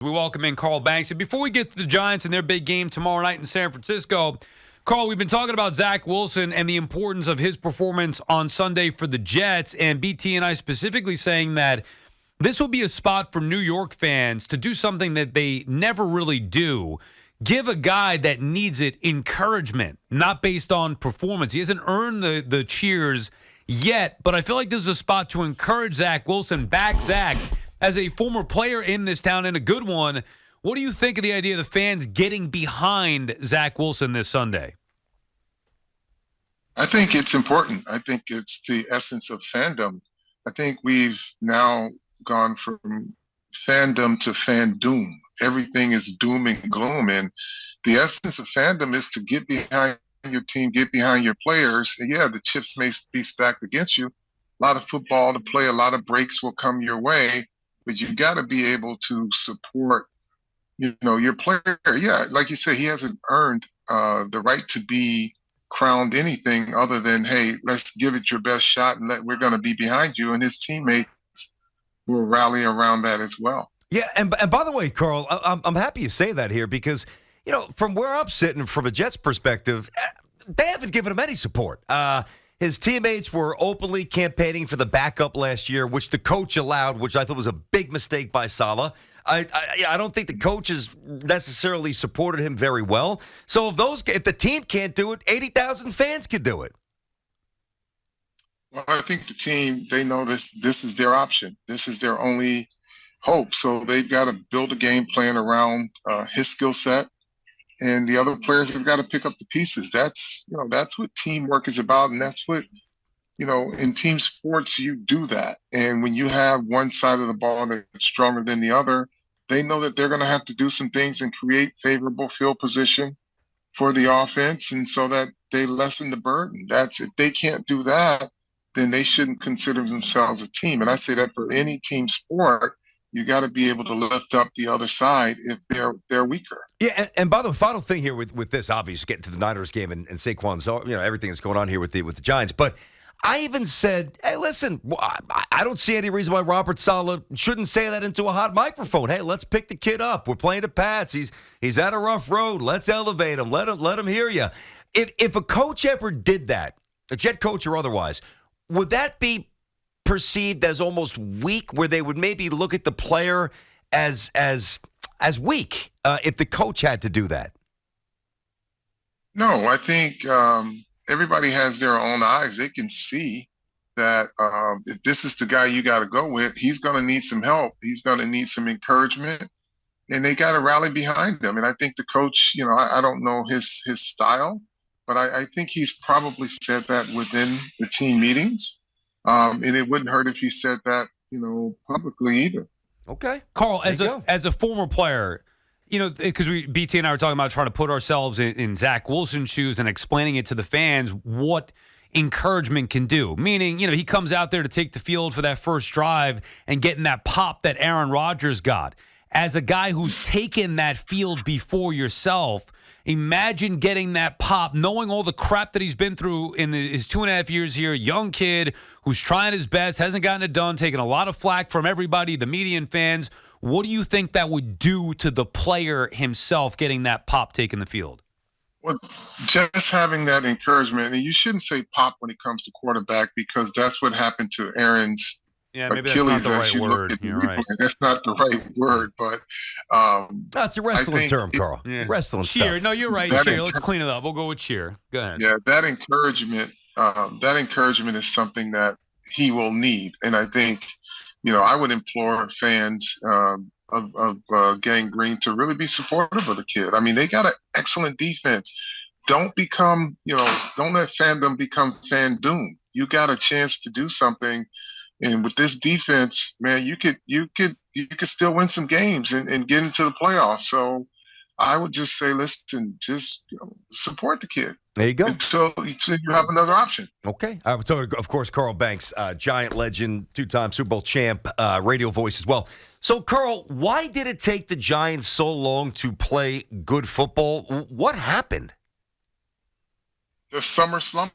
We welcome in Carl Banks. And before we get to the Giants and their big game tomorrow night in San Francisco, Carl, we've been talking about Zach Wilson and the importance of his performance on Sunday for the Jets, and BT and I specifically saying that this will be a spot for New York fans to do something that they never really do. Give a guy that needs it encouragement, not based on performance. He hasn't earned the cheers yet, but I feel like this is a spot to encourage Zach Wilson, back Zach, as a former player in this town and a good one. What do you think of the idea of the fans getting behind Zach Wilson this Sunday? I think it's important. I think it's the essence of fandom. I think we've now gone from fandom to fan doom. Everything is doom and gloom. And the essence of fandom is to get behind your team, get behind your players. And yeah, the chips may be stacked against you. A lot of football to play, a lot of breaks will come your way, but you got to be able to support, your player. Yeah, like you said, he hasn't earned the right to be crowned anything other than, hey, let's give it your best shot and we're going to be behind you. And his teammates will rally around that as well. Yeah, and by the way, Carl, I'm happy you say that here because, from where I'm sitting from a Jets perspective, they haven't given him any support. His teammates were openly campaigning for the backup last year, which the coach allowed, which I thought was a big mistake by Saleh. I don't think the coaches necessarily supported him very well. So if the team can't do it, 80,000 fans can do it. Well, I think the team, they know this is their option. This is their only hope. So they've got to build a game plan around his skill set, and the other players have got to pick up the pieces. That's what teamwork is about, and that's what, in team sports, you do that. And when you have one side of the ball that's stronger than the other, they know that they're going to have to do some things and create favorable field position for the offense, and so that they lessen the burden. If they can't do that, then they shouldn't consider themselves a team. And I say that for any team sport, you got to be able to lift up the other side if they're weaker. Yeah, and by the way, final thing here with this, obviously, getting to the Niners game and Saquon's, everything that's going on here with the Giants, but I even said, hey, listen, I don't see any reason why Robert Saleh shouldn't say that into a hot microphone. Hey, let's pick the kid up. We're playing the Pats. He's at a rough road. Let's elevate him. Let him hear you. If a coach ever did that, a Jet coach or otherwise, would that be perceived as almost weak, where they would maybe look at the player as weak if the coach had to do that? No, I think everybody has their own eyes. They can see that if this is the guy you got to go with, he's going to need some help. He's going to need some encouragement, and they got to rally behind him. And I think the coach, I don't know his style, but I think he's probably said that within the team meetings. And it wouldn't hurt if he said that, publicly either. Okay. Carl, as a former player, because BT and I were talking about trying to put ourselves in Zach Wilson's shoes and explaining it to the fans what encouragement can do. Meaning, he comes out there to take the field for that first drive and getting that pop that Aaron Rodgers got. As a guy who's taken that field before yourself, imagine getting that pop, knowing all the crap that he's been through in his 2.5 years here. Young kid who's trying his best, hasn't gotten it done, taking a lot of flack from everybody, the media and fans. What do you think that would do to the player himself getting that pop taking the field? Well, just having that encouragement, and you shouldn't say pop when it comes to quarterback, because that's what happened to Aaron's Achilles. That's not the right word. You're right. That's not the right word, but that's a wrestling term, Carl. Yeah. Wrestling cheer. stuff. No, you're right. Cheer. Let's clean it up. We'll go with cheer. Go ahead. Yeah, that encouragement is something that he will need, and I think, I would implore fans of Gang Green to really be supportive of the kid. I mean, they got an excellent defense. Don't let fandom become fan doom. You got a chance to do something. And with this defense, man, you could still win some games and get into the playoffs. So I would just say, listen, just support the kid. There you go. Until you have another option. Okay. So, of course, Carl Banks, Giant legend, two-time Super Bowl champ, radio voice as well. So, Carl, why did it take the Giants so long to play good football? What happened? The summer slumber.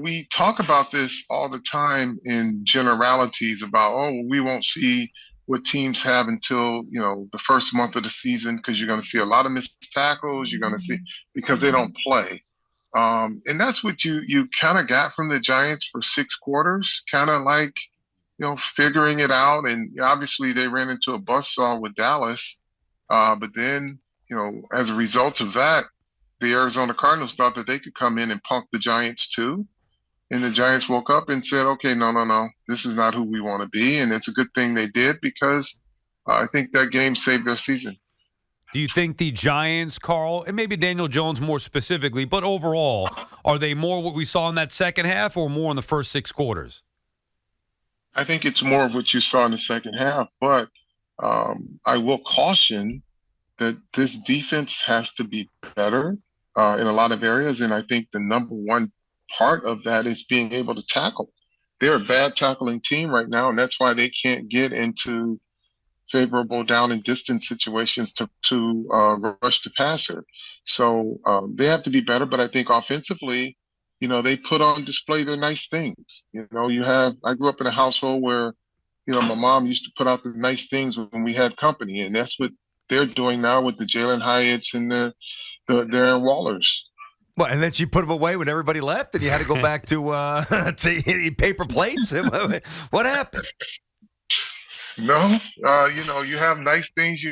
We talk about this all the time in generalities about, we won't see what teams have until, the first month of the season, because you're going to see a lot of missed tackles. You're going to see because they don't play. And that's what you kind of got from the Giants for 6 quarters, kind of like, figuring it out. And obviously they ran into a buzzsaw with Dallas. But then, as a result of that, the Arizona Cardinals thought that they could come in and punk the Giants too. And the Giants woke up and said, okay, no, this is not who we want to be. And it's a good thing they did, because I think that game saved their season. Do you think the Giants, Carl, and maybe Daniel Jones more specifically, but overall, are they more what we saw in that second half or more in the first 6 quarters? I think it's more of what you saw in the second half, but I will caution that this defense has to be better in a lot of areas. And I think the number one part of that is being able to tackle. They're a bad tackling team right now, and that's why they can't get into favorable down and distance situations to rush the passer. So they have to be better, but I think offensively, they put on display their nice things. I grew up in a household where, my mom used to put out the nice things when we had company, and that's what they're doing now with the Jalen Hyatts and the Darren Wallers. Well, and then she put them away when everybody left, and you had to go back to eat paper plates. What happened? No, you have nice things.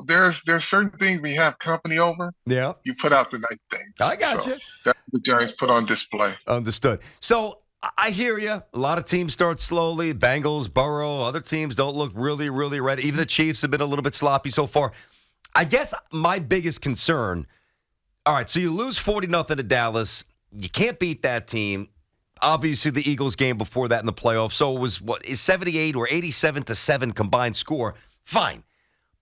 There's certain things when you have company over. Yeah, you put out the nice things. I got you. That's what the Giants put on display. Understood. So I hear you. A lot of teams start slowly. Bengals, Burrow, other teams don't look really, really ready. Even the Chiefs have been a little bit sloppy so far. I guess my biggest concern. All right, so you lose 40-0 to Dallas. You can't beat that team. Obviously, the Eagles game before that in the playoffs. So it was, 78 or 87-7 combined score. Fine.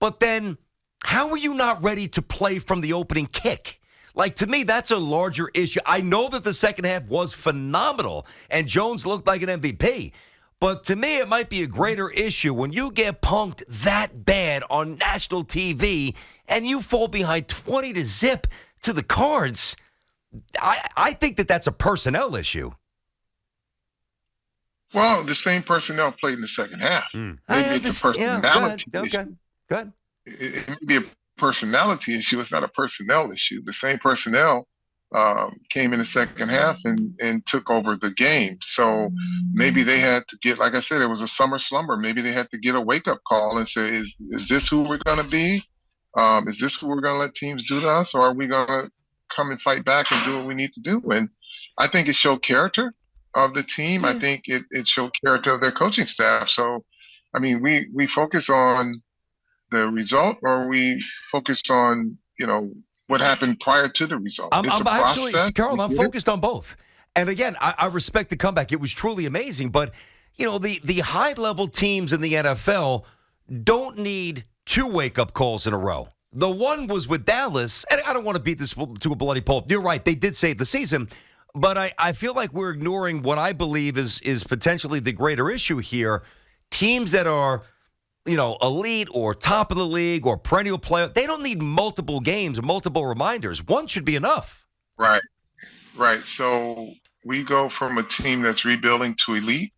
But then, how are you not ready to play from the opening kick? Like, to me, that's a larger issue. I know that the second half was phenomenal, and Jones looked like an MVP. But to me, it might be a greater issue when you get punked that bad on national TV and you fall behind 20-0 to the Cards. I think that that's a personnel issue. Well, the same personnel played in the second half. Maybe it's a personality issue. Go ahead. It may be a personality issue. It's not a personnel issue. The same personnel came in the second half and took over the game. So maybe they had to get, like I said, it was a summer slumber. Maybe they had to get a wake-up call and say, is this who we're going to be? Is this what we're going to let teams do to us? Or are we going to come and fight back and do what we need to do? And I think it showed character of the team. I think it showed character of their coaching staff. So, I mean, we focus on the result, or we focus on, what happened prior to the result. It's a process. Actually, Carl, I'm focused on both. And again, I respect the comeback. It was truly amazing. But, the high-level teams in the NFL don't need 2 wake-up calls in a row. The one was with Dallas, and I don't want to beat this to a bloody pulp. You're right. They did save the season. But I feel like we're ignoring what I believe is potentially the greater issue here. Teams that are, elite or top of the league or perennial player, they don't need multiple games, multiple reminders. One should be enough. Right. So we go from a team that's rebuilding to elite.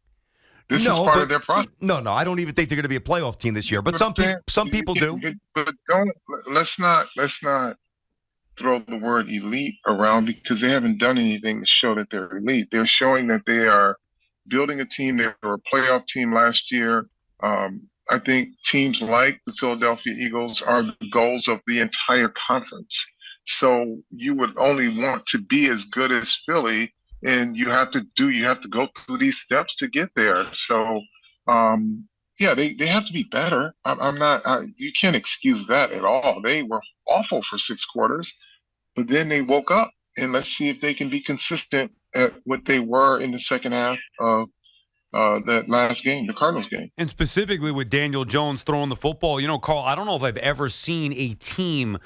This is part of their process. No, I don't even think they're going to be a playoff team this year. But some people do. But let's not throw the word elite around, because they haven't done anything to show that they're elite. They're showing that they are building a team. They were a playoff team last year. I think teams like the Philadelphia Eagles are the goals of the entire conference. So you would only want to be as good as Philly, and you have to go through these steps to get there. So, they have to be better. You can't excuse that at all. They were awful for 6 quarters, but then they woke up, and let's see if they can be consistent at what they were in the second half of that last game, the Cardinals game. And specifically with Daniel Jones throwing the football, Carl, I don't know if I've ever seen a team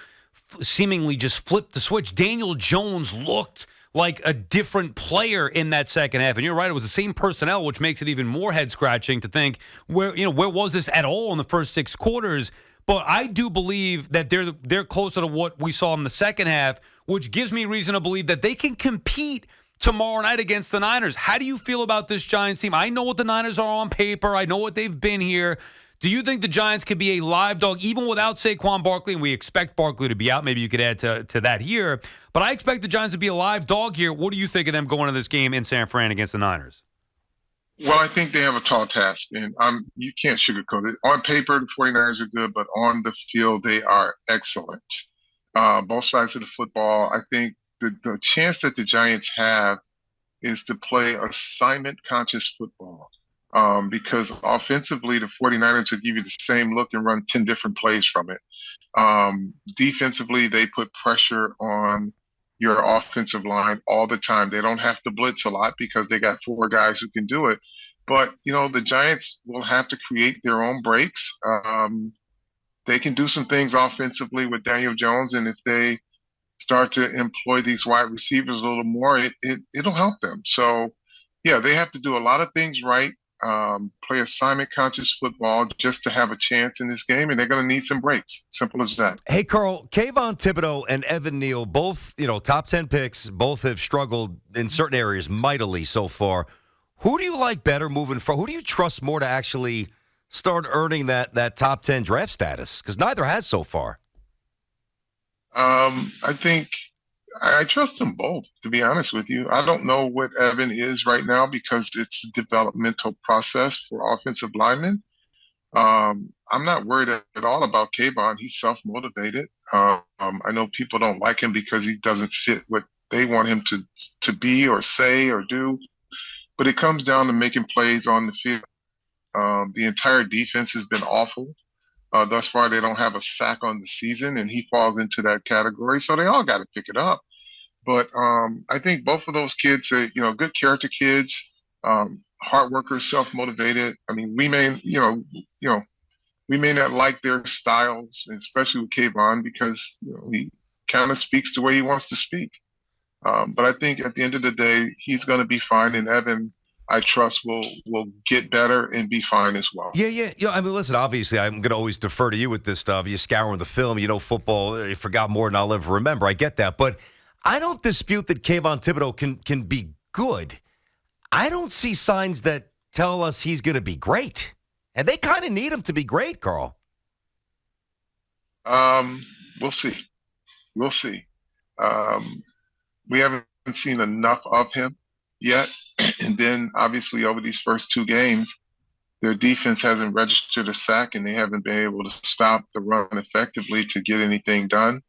seemingly just flip the switch. Daniel Jones looked like a different player in that second half. And you're right, it was the same personnel, which makes it even more head-scratching to think, where was this at all in the first 6 quarters? But I do believe that they're closer to what we saw in the second half, which gives me reason to believe that they can compete tomorrow night against the Niners. How do you feel about this Giants team? I know what the Niners are on paper. I know what they've been here. Do you think the Giants could be a live dog even without Saquon Barkley? And we expect Barkley to be out. Maybe you could add to that here. But I expect the Giants to be a live dog here. What do you think of them going to this game in San Fran against the Niners? Well, I think they have a tall task, and you can't sugarcoat it. On paper, the 49ers are good, but on the field, they are excellent. Both sides of the football. I think the chance that the Giants have is to play assignment-conscious football. Because offensively, the 49ers will give you the same look and run 10 different plays from it. Defensively, they put pressure on your offensive line all the time. They don't have to blitz a lot because they got 4 guys who can do it. But, the Giants will have to create their own breaks. They can do some things offensively with Daniel Jones, and if they start to employ these wide receivers a little more, it'll help them. So, yeah, they have to do a lot of things right. Play assignment-conscious football just to have a chance in this game, and they're going to need some breaks. Simple as that. Hey, Carl, Kayvon Thibodeau and Evan Neal, both, top 10 picks, both have struggled in certain areas mightily so far. Who do you like better moving forward? Who do you trust more to actually start earning that top 10 draft status? Because neither has so far. I think I trust them both, to be honest with you. I don't know what Evan is right now because it's a developmental process for offensive linemen. I'm not worried at all about Kayvon. He's self-motivated. I know people don't like him because he doesn't fit what they want him to be or say or do. But it comes down to making plays on the field. The entire defense has been awful. Thus far, they don't have a sack on the season, and he falls into that category. So they all got to pick it up. But I think both of those kids are, good character kids, hard workers, self-motivated. I mean, we may not like their styles, especially with Kayvon, because he kind of speaks the way he wants to speak. But I think at the end of the day, he's going to be fine, and Evan, I trust will get better and be fine as well. Yeah. I mean, listen, obviously, I'm going to always defer to you with this stuff. You scouring the film, football, you forgot more than I'll ever remember. I get that. But I don't dispute that Kayvon Thibodeau can be good. I don't see signs that tell us he's going to be great. And they kind of need him to be great, Carl. We'll see. We haven't seen enough of him yet. And then, obviously, over these first 2 games, their defense hasn't registered a sack, and they haven't been able to stop the run effectively to get anything done.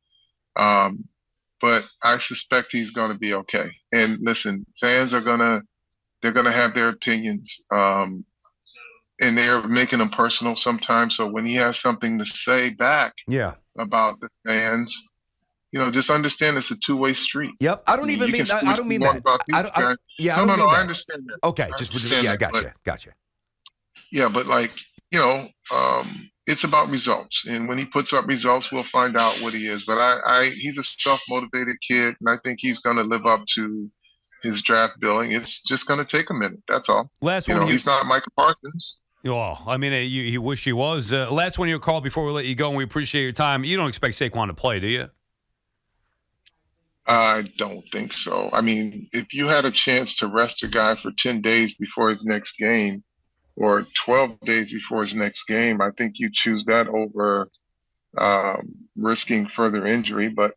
But I suspect he's going to be okay. And listen, fans they're going to have their opinions, and they're making them personal sometimes. So when he has something to say back about the fans, just understand it's a 2-way street. Yep. I don't mean that. I don't mean that. I understand that. Okay. Gotcha. Yeah, but it's about results. And when he puts up results, we'll find out what he is. But he's a self-motivated kid, and I think he's going to live up to his draft billing. It's just going to take a minute. That's all. He's not Micah Parsons. Well, I mean, you wish he was. Last one, your call before we let you go, and we appreciate your time. You don't expect Saquon to play, do you? I don't think so. I mean, if you had a chance to rest a guy for 10 days before his next game or 12 days before his next game, I think you choose that over risking further injury. But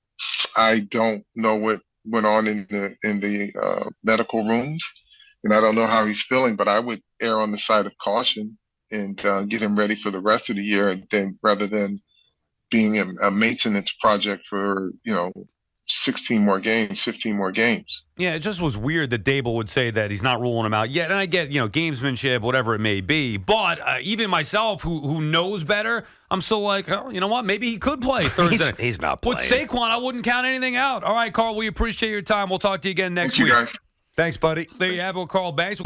I don't know what went on in the medical rooms, and I don't know how he's feeling, but I would err on the side of caution and get him ready for the rest of the year, and then rather than being a maintenance project for, 16 more games, 15 more games. Yeah, it just was weird that Dable would say that he's not ruling him out yet. And I get, gamesmanship, whatever it may be. But even myself, who knows better, I'm still like, oh, you know what? Maybe he could play Thursday. He's not playing. With Saquon, I wouldn't count anything out. All right, Carl, we appreciate your time. We'll talk to you again next week. Thank you, guys. Thanks, buddy. There you have it with Carl Banks.